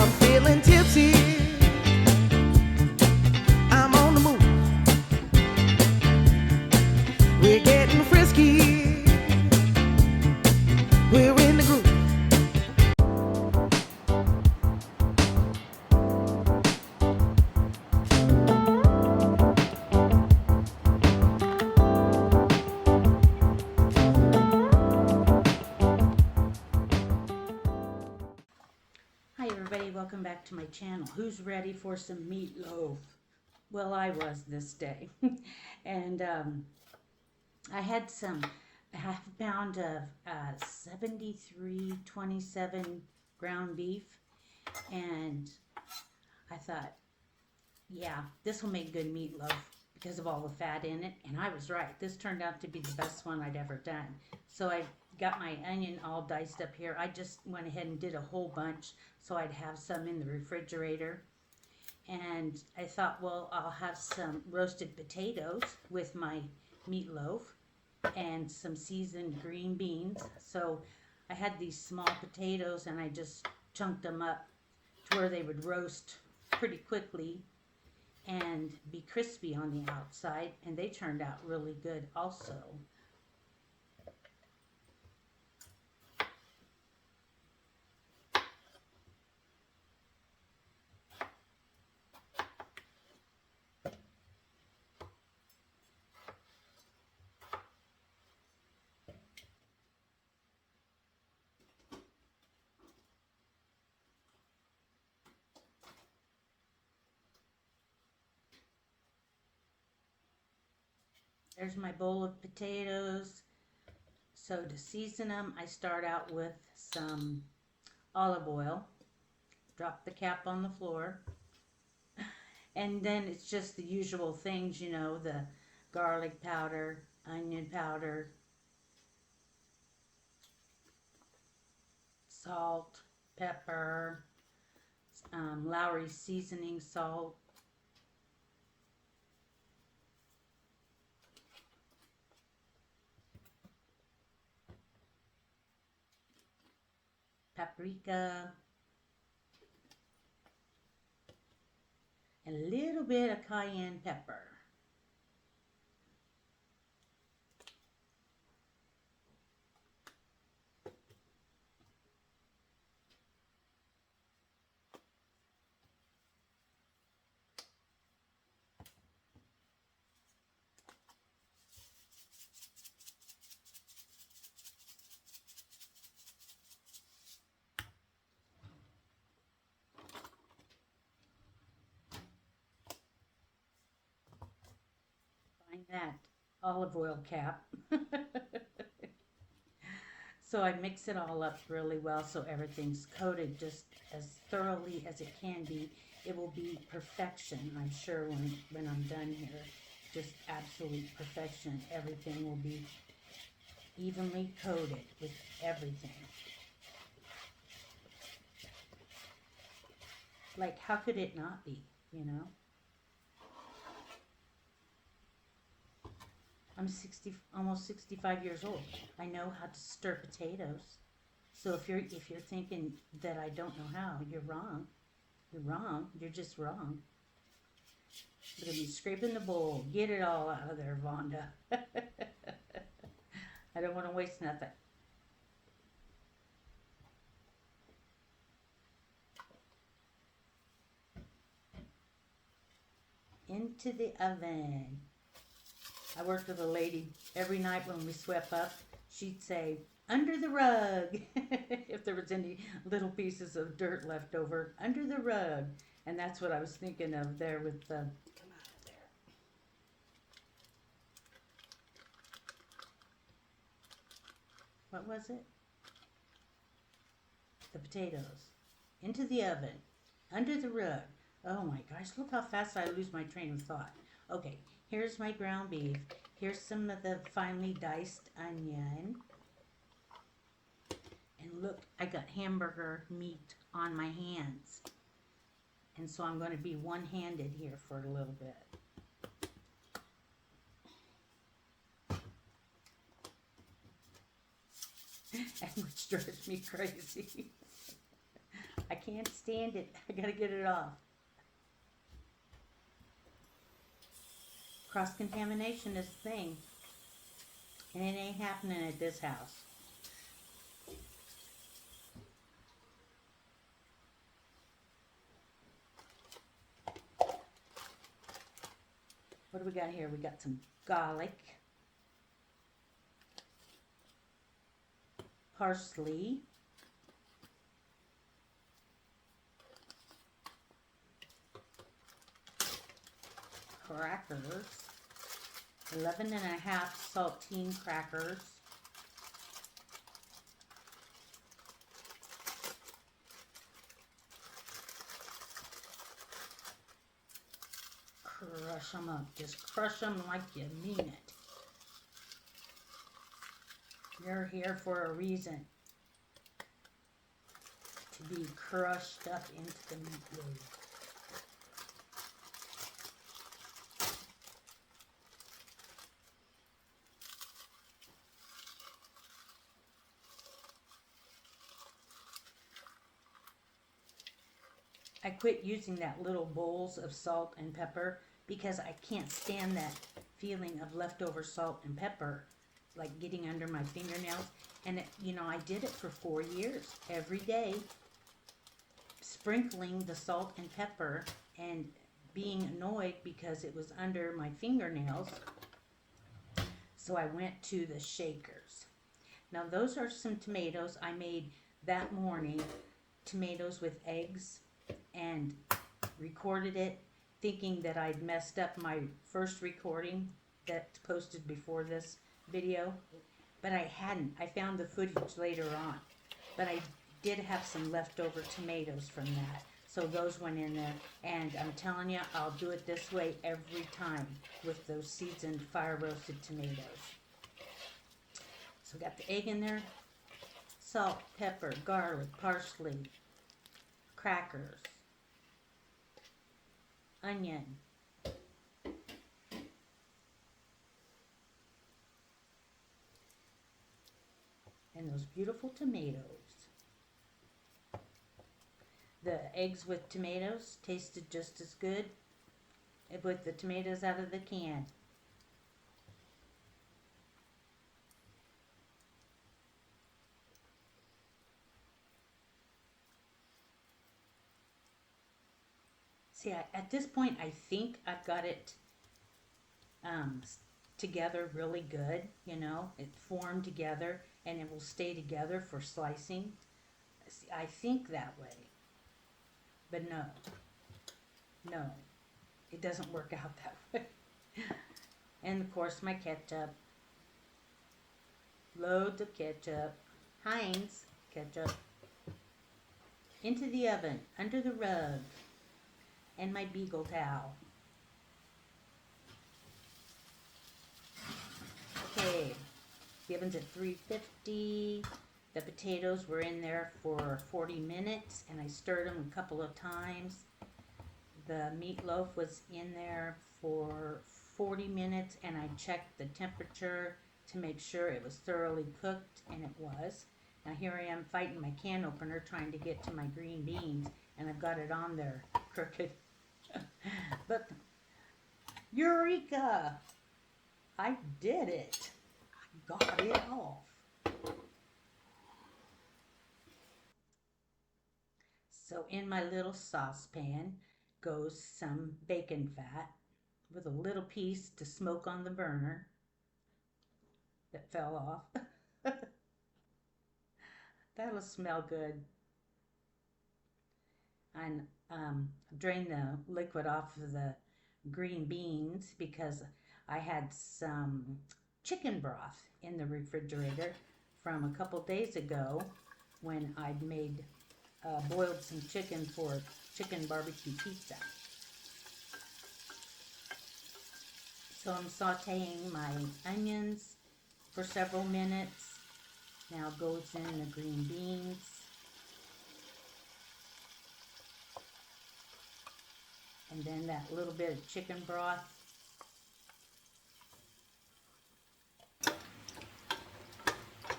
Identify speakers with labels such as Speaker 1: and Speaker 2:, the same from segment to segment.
Speaker 1: I'm feeling tipsy. I'm on the move. We're getting frisky. We're in the groove.
Speaker 2: Hi everybody, welcome back to my channel. Who's ready for some meatloaf? Well, I was this day. And I had some half a pound of 7327 ground beef, and I thought, yeah, this will make good meatloaf because of all the fat in it. And I was right. This turned out to be the best one I'd ever done. So I got my onion all diced up here. I just went ahead and did a whole bunch so I'd have some in the refrigerator. And I thought, well, I'll have some roasted potatoes with my meatloaf and some seasoned green beans. So I had these small potatoes and I just chunked them up to where they would roast pretty quickly and be crispy on the outside, and they turned out really good also. There's my bowl of potatoes. So to season them, I start out with some olive oil, drop the cap on the floor, and then it's just the usual things, you know, the garlic powder, onion powder, salt, pepper, Lowry seasoning salt, paprika, and a little bit of cayenne pepper. Find that olive oil cap. So I mix it all up really well so everything's coated just as thoroughly as it can be. It will be perfection, I'm sure, when I'm done here. Just absolute perfection. Everything will be evenly coated with everything. Like, how could it not be, you know? I'm almost 65 years old. I know how to stir potatoes. So if you're thinking that I don't know how, you're wrong. You're wrong. You're just wrong. Look at me scraping the bowl. Get it all out of there, Vonda. I don't want to waste nothing. Into the oven. I worked with a lady every night when we swept up. She'd say, under the rug. If there was any little pieces of dirt left over, under the rug. And that's what I was thinking of there with the, come out of there. What was it? The potatoes. Into the oven. Under the rug. Oh my gosh, look how fast I lose my train of thought. Okay, here's my ground beef. Here's some of the finely diced onion. And look, I got hamburger meat on my hands. And so I'm going to be one-handed here for a little bit. And which drives me crazy. I can't stand it. I gotta get it off. Cross-contamination is a thing. And it ain't happening at this house. What do we got here? We got some garlic, parsley, crackers, 11 and a half saltine crackers, crush them up. Just crush them like you mean it. You're here for a reason. To be crushed up into the meatloaf. I quit using that little bowls of salt and pepper because I can't stand that feeling of leftover salt and pepper like getting under my fingernails. And it, you know, I did it for 4 years every day, sprinkling the salt and pepper and being annoyed because it was under my fingernails. So I went to the shakers. Now those are some tomatoes I made that morning, tomatoes with eggs, and recorded it thinking that I'd messed up my first recording that's posted before this video, but I hadn't. I found the footage later on, but I did have some leftover tomatoes from that, so those went in there. And I'm telling you, I'll do it this way every time with those seasoned fire roasted tomatoes. So got the egg in there, salt, pepper, garlic, parsley, crackers, onion, and those beautiful tomatoes. The eggs with tomatoes tasted just as good with the tomatoes out of the can. See, at this point, I think I've got it together really good. You know, it formed together and it will stay together for slicing. See, I think that way. But no, it doesn't work out that way. And of course, my ketchup. Loads of ketchup. Heinz ketchup. Into the oven, under the rug. And my Beagle towel. Okay, the oven's at 350. The potatoes were in there for 40 minutes, and I stirred them a couple of times. The meatloaf was in there for 40 minutes, and I checked the temperature to make sure it was thoroughly cooked, and it was. Now here I am fighting my can opener trying to get to my green beans, and I've got it on there crooked. But eureka! I did it. I got it off. So in my little saucepan goes some bacon fat with a little piece to smoke on the burner that fell off. That'll smell good. And drain the liquid off of the green beans because I had some chicken broth in the refrigerator from a couple days ago when I'd made boiled some chicken for chicken barbecue pizza. So I'm sauteing my onions for several minutes. Now goes in the green beans. And then that little bit of chicken broth.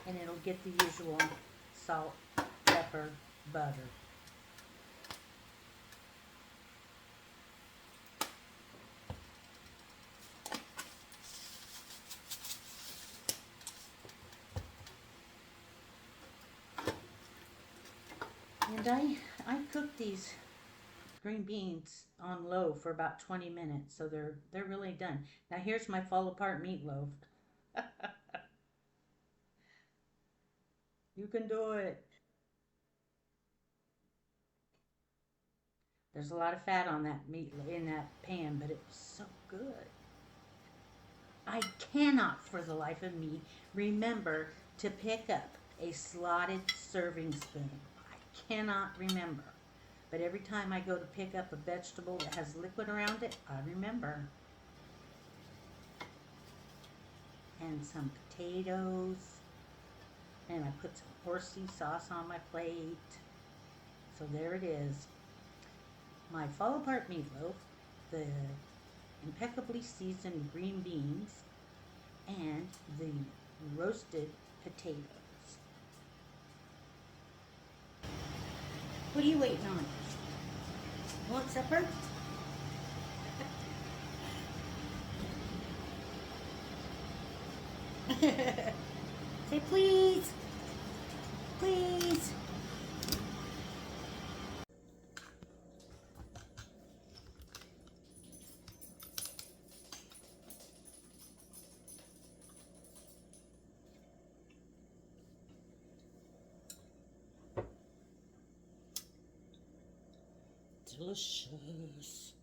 Speaker 2: And it'll get the usual salt, pepper, butter. But I cooked these green beans on low for about 20 minutes, so they're really done. Now here's my fall apart meatloaf. You can do it. There's a lot of fat on that meat in that pan, but it was so good. I cannot for the life of me remember to pick up a slotted serving spoon. I cannot remember. But every time I go to pick up a vegetable that has liquid around it, I remember. And some potatoes. And I put some horsey sauce on my plate. So there it is. My fall apart meatloaf, the impeccably seasoned green beans, and the roasted potatoes. What are you waiting on? Want supper? Say please. Please. Delicious.